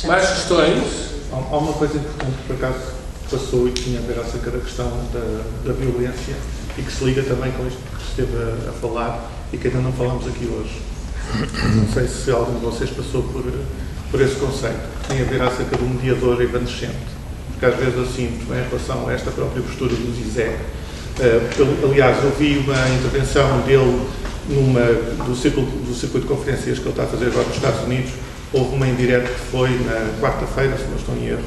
Mais questões? Há uma coisa importante que por acaso passou e que tinha a ver acerca da questão da violência e que se liga também com isto que se esteve a falar e que ainda não falamos aqui hoje. Não sei se algum de vocês passou por esse conceito, que tem a ver acerca do mediador evanescente, porque às vezes eu sinto, em relação a esta própria postura do Zizek, aliás, eu vi uma intervenção dele do circuito de conferências que ele está a fazer agora nos Estados Unidos. Houve uma em direto que foi na quarta-feira, se não estou em erro,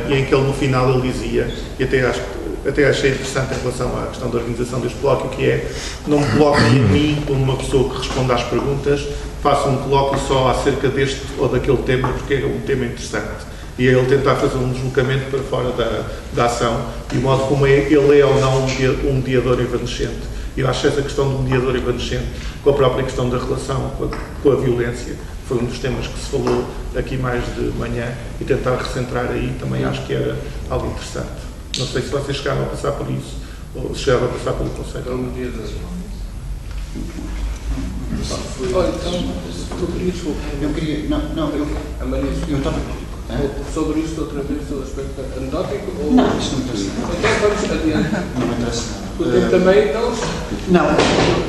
e em que ele no final ele dizia, e até achei interessante em relação à questão da organização deste colóquio, que é: não me coloquem a mim como uma pessoa que responde às perguntas, façam um colóquio só acerca deste ou daquele tema, porque é um tema interessante. E é ele tentar fazer um deslocamento para fora da ação, e o modo como ele é ou não um mediador evanescente. E eu acho essa questão do mediador evanescente, com a própria questão da relação com a violência, foi um dos temas que se falou aqui mais de manhã, e tentar recentrar aí também acho que era algo interessante. Não sei se vocês chegaram a passar por isso, ou se chegaram a passar pelo conceito. É um mediador. Olha, então, eu queria, a Maria, eu estava... sobre isto outra vez, sobre o aspecto anedótico? Ou... Não, isto não me interessa. Então vamos adiante. Não me interessa. O tempo também, então?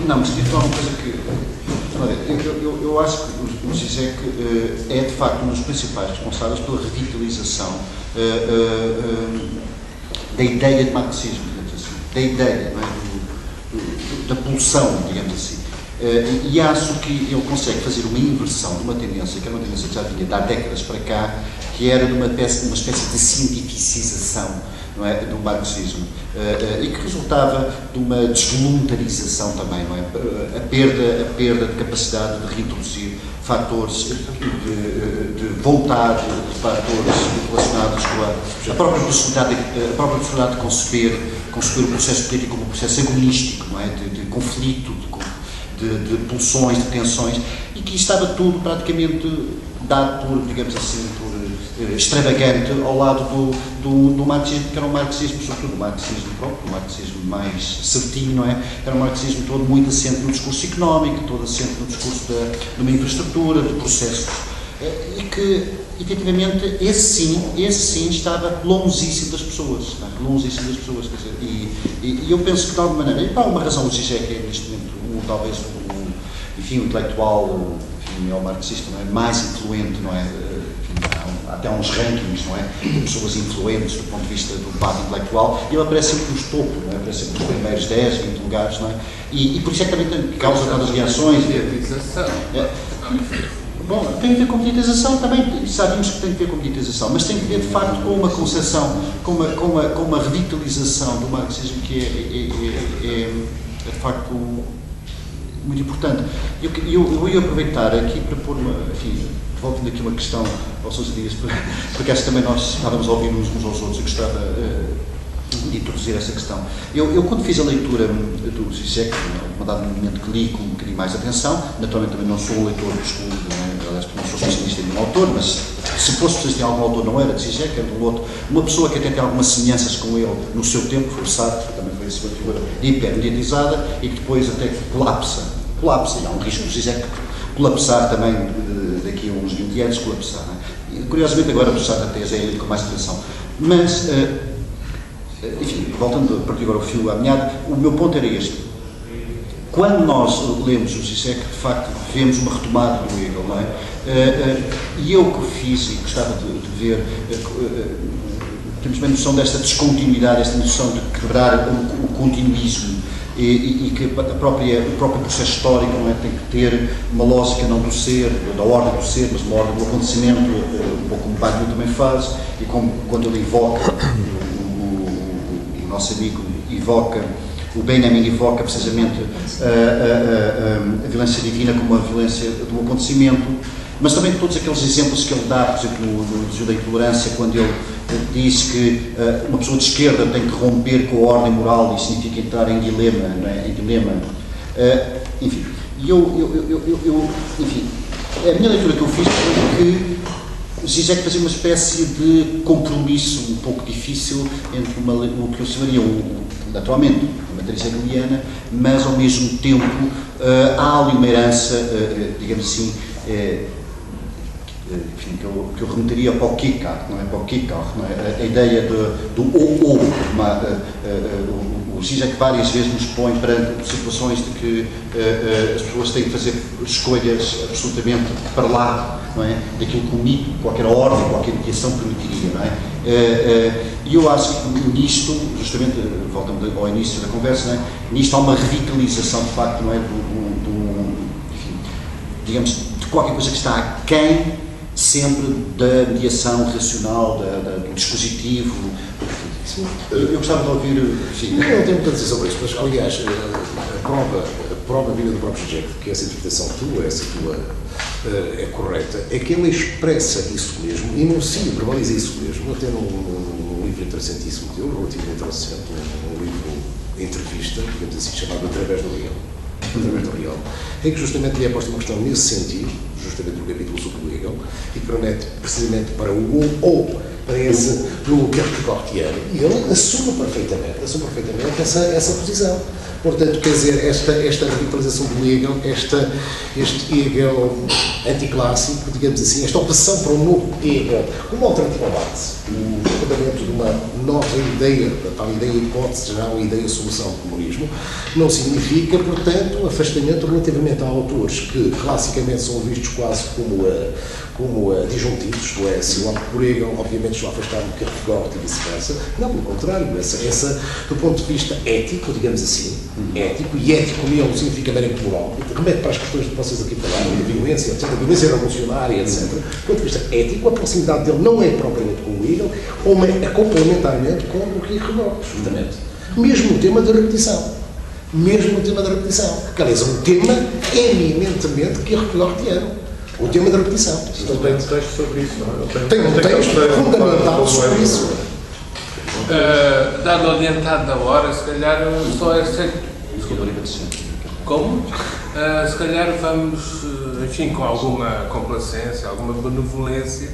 Não, mas queria falar uma coisa que... Olha, eu acho que o Zizek é, de facto, um dos principais responsáveis pela revitalização da ideia de marxismo, digamos assim. Da ideia, não é? Da pulsão, digamos assim. E acho que ele consegue fazer uma inversão de uma tendência, que é uma tendência que já vinha de há décadas para cá, que era de uma espécie de cientificização, não é, do marxismo, e que resultava de uma desvoluntarização também, não é? A perda de capacidade de reintroduzir fatores de vontade, de fatores relacionados com a própria possibilidade de conceber o processo político como um processo agonístico, não é? De conflito, de pulsões, de tensões, e que estava tudo praticamente dado por, digamos assim, por extravagante ao lado do marxismo, que era um marxismo, sobretudo o marxismo próprio, o marxismo mais certinho, não é? Era um marxismo todo muito assente no discurso económico, todo assente no discurso de uma infraestrutura, de processos, e que, efetivamente, esse sim estava longíssimo das pessoas, não é? Longíssimo das pessoas, quer dizer, e eu penso que, de alguma maneira, e por alguma razão o Zizek é, neste momento, talvez o intelectual, neomarxista, não é? Mais influente, não é? Há até uns rankings, não é? De pessoas influentes do ponto de vista do debate intelectual, e ele aparece sempre nos topos, não é? Aparece sempre nos primeiros 10, 20 lugares, não é? E por isso é que também causa tantas reações. Bom, tem a ver com mediatização também, sabemos que tem a ver com mediatização, mas tem a ver de facto com uma concepção, com uma revitalização do marxismo que é de facto muito importante. Eu ia aproveitar aqui para pôr enfim, devolvendo aqui uma questão ao Sousa Dias, porque acho que também nós estávamos a ouvir uns aos outros, eu gostava de introduzir essa questão. Eu quando fiz a leitura do Zizek, num dado momento que li com um bocadinho mais de atenção, naturalmente também não sou um leitor do estudo, aliás, não sou especialista em nenhum autor, mas se fosse especialista em algum autor, não era de Zizek, era de um outro, uma pessoa que até tem algumas semelhanças com ele no seu tempo, foi o Sartre, também foi assim uma figura hipermediatizada e que depois até colapsa, e há um risco do Zizek colapsar também daqui a uns 20 anos, colapsar. Não é? E, curiosamente agora o Sartre até já é com mais atenção. Mas, enfim, voltando a partir agora o fio à meada, o meu ponto era este. Quando nós lemos o Zizek, de facto, vemos uma retomada do Hegel, não é? E eu que fiz e gostava de ver, temos bem noção desta descontinuidade, esta noção de quebrar o continuismo, e que o próprio processo histórico, não é, tem que ter uma lógica não do ser, da ordem do ser, mas uma ordem do acontecimento, um pouco como Bacchus também faz, e como quando ele evoca, o nosso amigo evoca, o Benjamin evoca precisamente a violência divina como a violência do acontecimento, mas também todos aqueles exemplos que ele dá, por exemplo, no Desvio da Intolerância, quando ele diz que uma pessoa de esquerda tem que romper com a ordem moral e significa entrar em dilema, não é? Em dilema. Enfim, enfim, a minha leitura que eu fiz foi que o Zizek fazia uma espécie de compromisso um pouco difícil entre o que eu chamaria, naturalmente, uma matriz hegeliana, mas ao mesmo tempo há ali uma herança, digamos assim, enfim, que eu remeteria para o Kierkegaard, não é? Para o Kierkegaard, não é? A ideia do o Zizek várias vezes nos põe perante situações de que as pessoas têm que fazer escolhas absolutamente para lá, não é? Daquilo que o mito, qualquer ordem, qualquer criação permitiria, não é? E eu acho que nisto, justamente, voltando ao início da conversa, não é? Nisto há uma revitalização, de facto, não é? Enfim, digamos, de qualquer coisa que está aquém sempre da mediação racional, do dispositivo. Eu gostava de ouvir. Sim. Eu não tenho muito a dizer sobre isso, mas, aliás, a prova vinda do próprio Zizek, que essa interpretação tua, essa tua é correta, é que ele expressa isso mesmo, enuncia, verbaliza isso mesmo, até num livro interessantíssimo teu, relativamente recente, um livro entrevista, digamos assim, chamado Através do Real, em que justamente lhe é posta uma questão nesse sentido, justamente no capítulo sobre o Hegel, e que remete precisamente para o ou para esse, pelo Kierkegaardiano, e ele assume perfeitamente essa posição. Portanto, quer dizer, esta revitalização do Hegel, este Hegel anticlássico, digamos assim, esta opção para um novo Hegel, como alternativa à base, o fundamento de uma nova ideia, da tal ideia hipótese, já uma ideia solução do comunismo, não significa, portanto, afastamento relativamente a autores que classicamente são vistos quase como disjuntivos, isto é, se o por Hegel, obviamente, estão afastados do Kierkegaard e vice-versa. Não, pelo contrário, essa, do ponto de vista ético, digamos assim, ético, e ético nele significa meramente moral, remete para as questões que vocês aqui falaram, da violência, etc., da violência revolucionária, etc. Do ponto de vista ético, a proximidade dele não é propriamente com o Hegel, ou é complementarmente com o Kierkegaard, justamente. Mesmo o tema da repetição. Que, aliás, é um tema eminentemente Kierkegaardiano. O tema da repetição. Tem um texto sobre isso, não é? Tem um texto fundamental sobre isso. Dado o adiantado da hora, se calhar só é ser... Como? Se calhar vamos, enfim, com alguma complacência, alguma benevolência,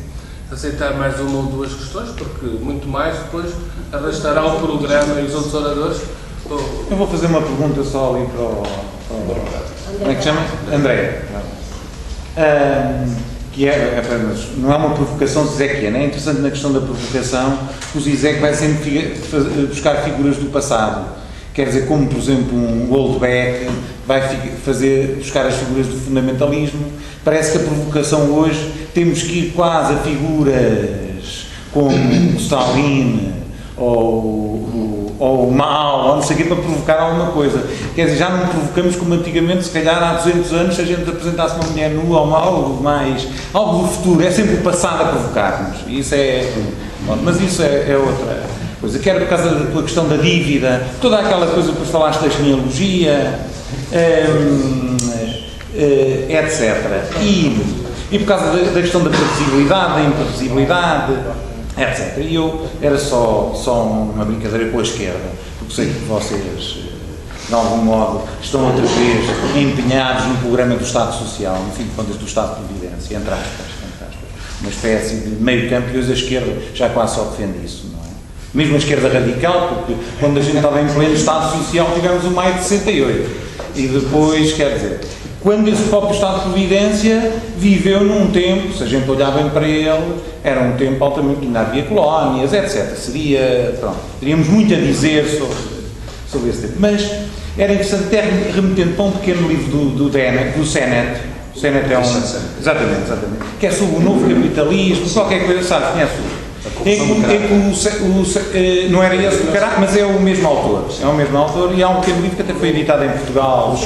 aceitar mais uma ou duas questões, porque muito mais depois arrastará o programa e os outros oradores. Eu vou fazer uma pergunta só ali para o como é que chama? André. Que é apenas, não é uma provocação zizekiana, é interessante na questão da provocação, o Zizek vai sempre buscar figuras do passado, quer dizer, como por exemplo um Goldbeck vai buscar as figuras do fundamentalismo. Parece que a provocação hoje temos que ir quase a figuras como o Stalin ou o Mao, ou não sei o quê, para provocar alguma coisa. Quer dizer, já não provocamos como antigamente, se calhar há 200 anos, se a gente apresentasse uma mulher nua ou algo mais, algo do futuro, é sempre o passado a provocar-nos. Isso é... Mas isso é outra coisa. Quer por causa da tua questão da dívida, toda aquela coisa que falaste da genealogia, etc. E por causa da questão da previsibilidade, da imprevisibilidade, etc. E eu era só uma brincadeira com a esquerda, porque sei que vocês, de algum modo, estão outra vez empenhados no programa do Estado Social, no fim de contas do Estado de Providência, entre aspas, uma espécie de meio campo, e hoje a esquerda já quase só defende isso, não é? Mesmo a esquerda radical, porque quando a gente estava em pleno Estado Social tivemos o maio de 68, e depois, quer dizer, quando esse próprio Estado de Providência viveu num tempo, se a gente olhar bem para ele, era um tempo altamente, ainda havia colónias, etc. Teríamos muito a dizer sobre esse tempo. Mas era interessante, até remetendo para um pequeno livro do Sennett. O Sennett é um... Exatamente. Que é sobre o novo capitalismo, qualquer coisa, sabe, conhece não era esse do caralho, mas é o mesmo autor. E há um pequeno livro que até foi editado em Portugal.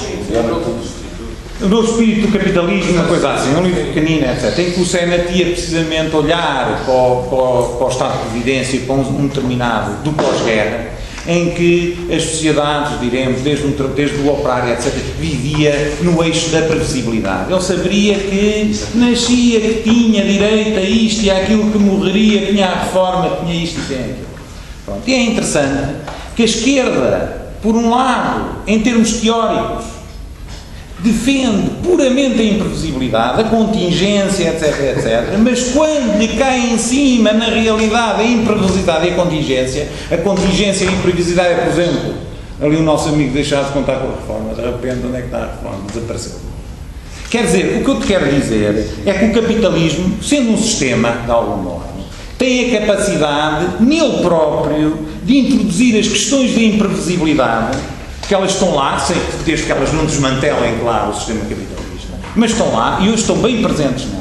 O novo espírito do capitalismo, uma coisa assim, um livro pequenino, etc. Em que o Sennett ia precisamente olhar para o Estado de Providência, para um determinado do pós-guerra, em que as sociedades, diremos, desde o operário, etc., vivia no eixo da previsibilidade. Ele saberia que nascia, que tinha direito a isto e àquilo, que morreria, que tinha a reforma, que tinha isto e tinha aquilo. Pronto. E é interessante que a esquerda, por um lado, em termos teóricos, defende puramente a imprevisibilidade, a contingência, etc., mas quando lhe cai em cima, na realidade, a imprevisibilidade e a contingência e a imprevisibilidade é, por exemplo, ali o nosso amigo deixar de contar com a reforma, de repente, onde é que está a reforma? Desapareceu. Quer dizer, o que eu te quero dizer é que o capitalismo, sendo um sistema, de algum modo, tem a capacidade, nele próprio, de introduzir as questões da imprevisibilidade, que elas estão lá, desde que elas não desmantelem, claro, o sistema capitalista, mas estão lá e hoje estão bem presentes nele.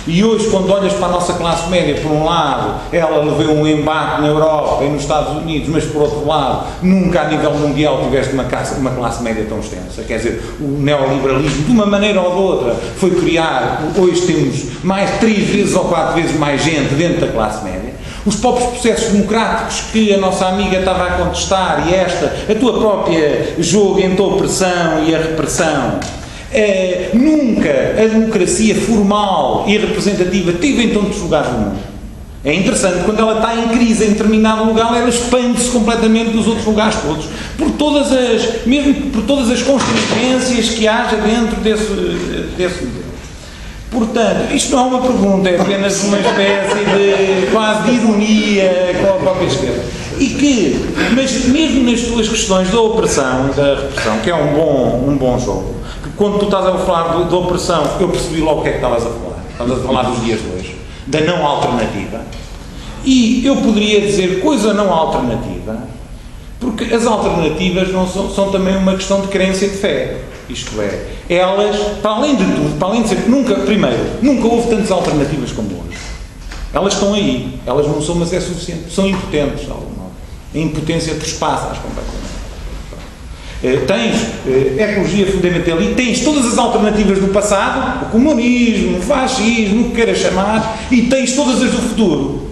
E hoje, quando olhas para a nossa classe média, por um lado, ela levou um embate na Europa e nos Estados Unidos, mas por outro lado, nunca a nível mundial tiveste uma classe média tão extensa. Quer dizer, o neoliberalismo, de uma maneira ou de outra, foi criar, hoje temos mais 3 vezes ou 4 vezes mais gente dentro da classe média. Os próprios processos democráticos que a nossa amiga estava a contestar e a tua própria jogo entre a opressão e a repressão, nunca a democracia formal e representativa teve em tantos lugares no mundo. É interessante, quando ela está em crise em determinado lugar, ela expande-se completamente dos outros lugares todos, mesmo por todas as constrangências que haja dentro desse modelo. Portanto, isto não é uma pergunta, é apenas uma espécie de quase de ironia com a própria esquerda. Mas mesmo nas tuas questões da opressão e da repressão, que é um bom jogo, que quando tu estás a falar da opressão, eu percebi logo o que é que estavas a falar. Estavas a falar dos dias de hoje, da não alternativa. E eu poderia dizer coisa não alternativa, porque as alternativas não são também uma questão de crença e de fé. Isto é, elas, para além de tudo, para além de ser que nunca houve tantas alternativas como hoje. Elas estão aí, elas não são, mas é suficiente, são impotentes, de algum modo. A impotência trespassas completamente. Tens ecologia fundamental e tens todas as alternativas do passado, o comunismo, o fascismo, o que queiras chamar, e tens todas as do futuro.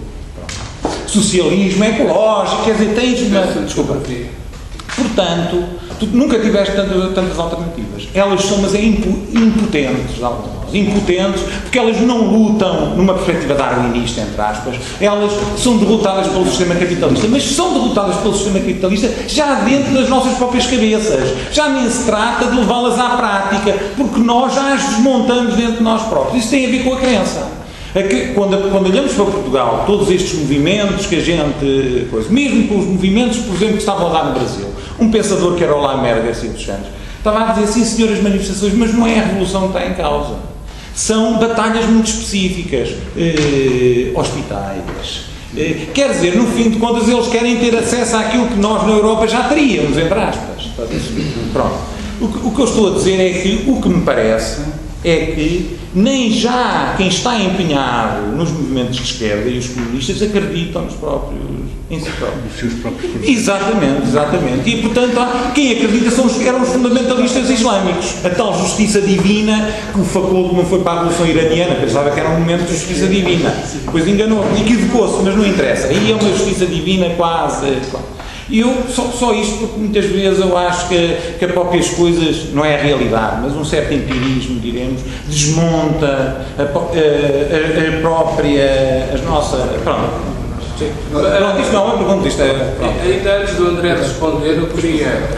Socialismo, ecológico, quer dizer, tens uma... Desculpa. Portanto, tu nunca tiveste tantas alternativas. Elas são, mas impotentes, de algum modo. Impotentes, porque elas não lutam numa perspectiva darwinista, entre aspas, elas são derrotadas pelo sistema capitalista, mas são derrotadas pelo sistema capitalista já dentro das nossas próprias cabeças. Já nem se trata de levá-las à prática, porque nós já as desmontamos dentro de nós próprios. Isso tem a ver com a crença. Quando olhamos para Portugal, todos estes movimentos que a gente... mesmo com os movimentos, por exemplo, que estavam a dar no Brasil, um pensador que era o Lamer Garcia dos Santos, estava a dizer, sim senhoras manifestações, mas não é a revolução que está em causa. São batalhas muito específicas, hospitais. Quer dizer, no fim de contas, eles querem ter acesso àquilo que nós na Europa já teríamos, entre aspas. Pronto. O que eu estou a dizer é que o que me parece é que nem já quem está empenhado nos movimentos de esquerda e os comunistas acreditam em si próprios. Os seus próprios problemas. Exatamente. E, portanto, quem acredita eram os fundamentalistas islâmicos. A tal justiça divina que o Foucault, não foi para a Revolução Iraniana, pensava que era um momento de justiça divina. Depois enganou, equivocou-se, mas não interessa. Aí é uma justiça divina quase... E eu, só isto, porque muitas vezes eu acho que a próprias coisas, não é a realidade, mas um certo empirismo, diremos, desmonta a própria, as nossas, pronto. Isto não é uma pergunta, isto é... Ainda antes do André responder, eu queria